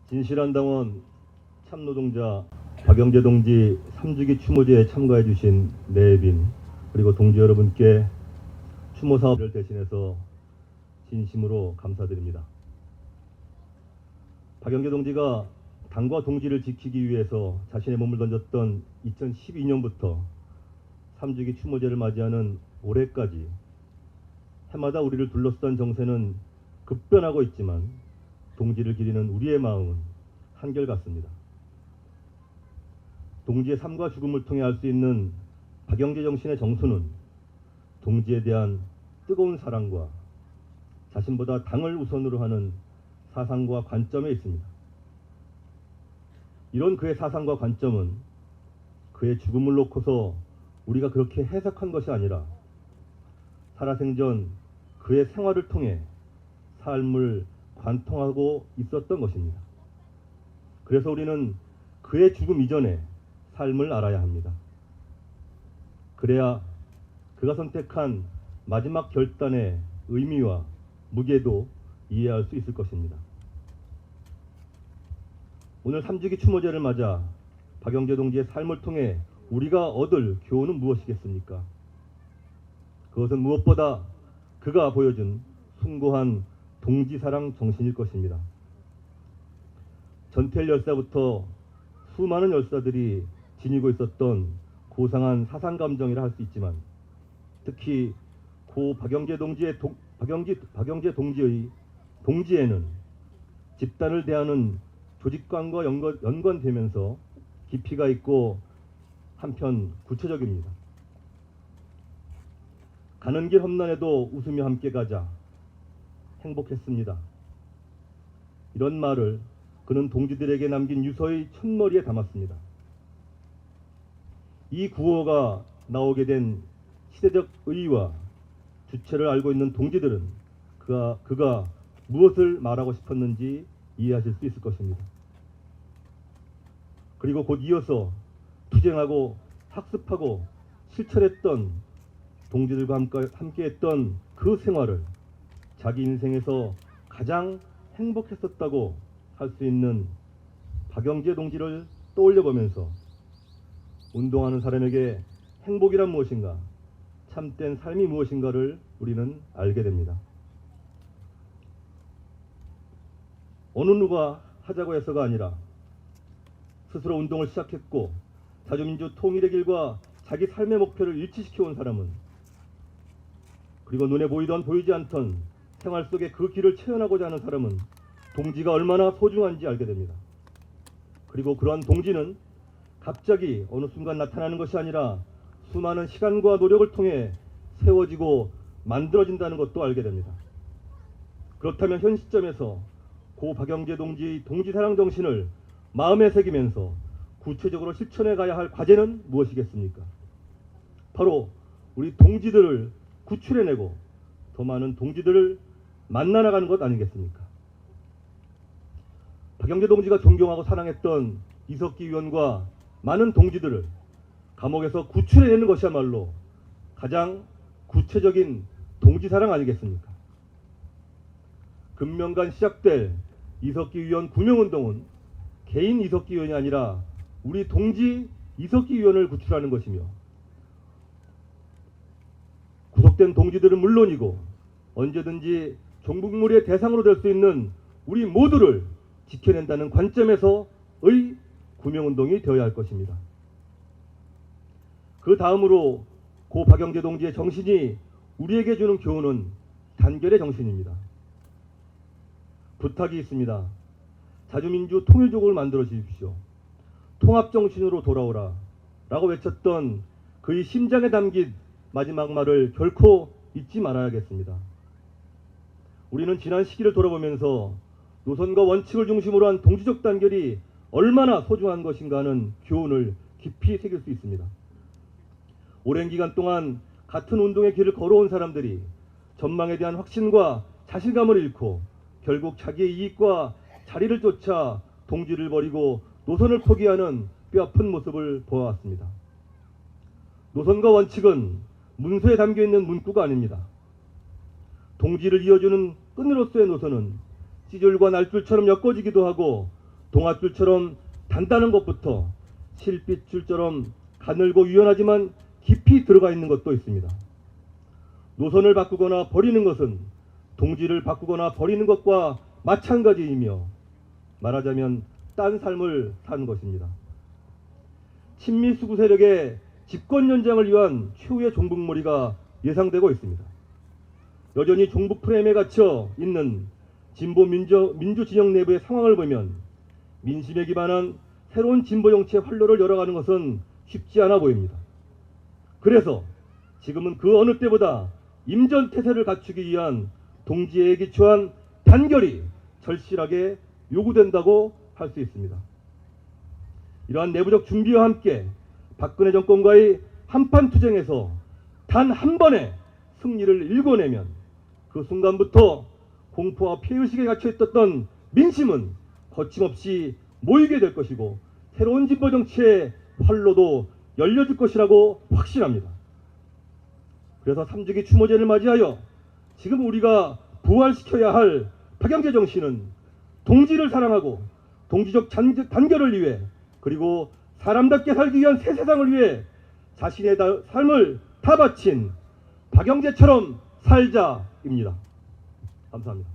진실한 당원 참노동자 박영재 동지 3주기 추모제에 참가해 주신 내빈 그리고 동지 여러분께 추모 사업을 대신해서 진심으로 감사드립니다. 박영재 동지가 당과 동지를 지키기 위해서 자신의 몸을 던졌던 2012년부터 3주기 추모제를 맞이하는 올해까지 해마다 우리를 둘러싼 정세는 급변하고 있지만 동지를 기리는 우리의 마음은 한결같습니다. 동지의 삶과 죽음을 통해 알 수 있는 박영재 정신의 정수는 동지에 대한 뜨거운 사랑과 자신보다 당을 우선으로 하는 사상과 관점에 있습니다. 이런 그의 사상과 관점은 그의 죽음을 놓고서 우리가 그렇게 해석한 것이 아니라 살아생전 그의 생활을 통해 삶을 관통하고 있었던 것입니다. 그래서 우리는 그의 죽음 이전에 삶을 알아야 합니다. 그래야 그가 선택한 마지막 결단의 의미와 무게도 이해할 수 있을 것입니다. 오늘 3주기 추모제를 맞아 박영재 동지의 삶을 통해 우리가 얻을 교훈은 무엇이겠습니까? 그것은 무엇보다 그가 보여준 숭고한 동지사랑 정신일 것입니다. 전태일 열사부터 수많은 열사들이 지니고 있었던 고상한 사상감정이라 할 수 있지만 특히 고 박영재 동지의 동지에는 집단을 대하는 조직관과 연관되면서 깊이가 있고 한편 구체적입니다. 가는 길 험난해도 웃으며 함께 가자. 행복했습니다. 이런 말을 그는 동지들에게 남긴 유서의 첫머리에 담았습니다. 이 구호가 나오게 된 시대적 의의와 주체를 알고 있는 동지들은 그가 무엇을 말하고 싶었는지 이해하실 수 있을 것입니다. 그리고 곧 이어서 투쟁하고 학습하고 실천했던 동지들과 함께했던 그 생활을 자기 인생에서 가장 행복했었다고 할 수 있는 박영재 동지를 떠올려 보면서 운동하는 사람에게 행복이란 무엇인가, 참된 삶이 무엇인가를 우리는 알게 됩니다. 어느 누가 하자고 해서가 아니라 스스로 운동을 시작했고 자주민주 통일의 길과 자기 삶의 목표를 일치시켜온 사람은 그리고 눈에 보이던 보이지 않던 생활 속에 그 길을 체험하고자 하는 사람은 동지가 얼마나 소중한지 알게 됩니다. 그리고 그러한 동지는 갑자기 어느 순간 나타나는 것이 아니라 수많은 시간과 노력을 통해 세워지고 만들어진다는 것도 알게 됩니다. 그렇다면 현 시점에서 고 박영재 동지의 동지사랑 정신을 마음에 새기면서 구체적으로 실천해 가야 할 과제는 무엇이겠습니까? 바로 우리 동지들을 구출해내고 더 많은 동지들을 만나나가는 것 아니겠습니까? 박영재 동지가 존경하고 사랑했던 이석기 의원과 많은 동지들을 감옥에서 구출해내는 것이야말로 가장 구체적인 동지사랑 아니겠습니까? 금명간 시작될 이석기 의원 구명운동은 개인 이석기 의원이 아니라 우리 동지 이석기 의원을 구출하는 것이며 구속된 동지들은 물론이고 언제든지 종북물의 대상으로 될 수 있는 우리 모두를 지켜낸다는 관점에서의 구명운동이 되어야 할 것입니다. 그 다음으로 고 박영재 동지의 정신이 우리에게 주는 교훈은 단결의 정신입니다. 부탁이 있습니다. 자주민주 통일조국을 만들어 주십시오. 통합정신으로 돌아오라 라고 외쳤던 그의 심장에 담긴 마지막 말을 결코 잊지 말아야겠습니다. 우리는 지난 시기를 돌아보면서 노선과 원칙을 중심으로 한 동지적 단결이 얼마나 소중한 것인가 하는 교훈을 깊이 새길 수 있습니다. 오랜 기간 동안 같은 운동의 길을 걸어온 사람들이 전망에 대한 확신과 자신감을 잃고 결국 자기의 이익과 자리를 쫓아 동지를 버리고 노선을 포기하는 뼈아픈 모습을 보아왔습니다. 노선과 원칙은 문서에 담겨있는 문구가 아닙니다. 동지를 이어주는 끈으로서의 노선은 찌줄과 날줄처럼 엮어지기도 하고 동아줄처럼 단단한 것부터 실핏줄처럼 가늘고 유연하지만 깊이 들어가 있는 것도 있습니다. 노선을 바꾸거나 버리는 것은 동지를 바꾸거나 버리는 것과 마찬가지이며 말하자면 딴 삶을 사는 것입니다. 친미 수구 세력의 집권 연장을 위한 최후의 종북몰이가 예상되고 있습니다. 여전히 종북 프레임에 갇혀 있는 진보 민주 진영 내부의 상황을 보면 민심에 기반한 새로운 진보 정치의 활로를 열어가는 것은 쉽지 않아 보입니다. 그래서 지금은 그 어느 때보다 임전태세를 갖추기 위한 동지에 기초한 단결이 절실하게 요구된다고 할 수 있습니다. 이러한 내부적 준비와 함께 박근혜 정권과의 한판 투쟁에서 단 한 번의 승리를 일궈내면 그 순간부터 공포와 피해의식에 갇혀있었던 민심은 거침없이 모이게 될 것이고 새로운 진보 정치의 활로도 열려질 것이라고 확신합니다. 그래서 3주기 추모제를 맞이하여 지금 우리가 부활시켜야 할 박영재 정신은 동지를 사랑하고 동지적 단결을 위해 그리고 사람답게 살기 위한 새 세상을 위해 자신의 삶을 다 바친 박영재처럼 살자입니다. 감사합니다.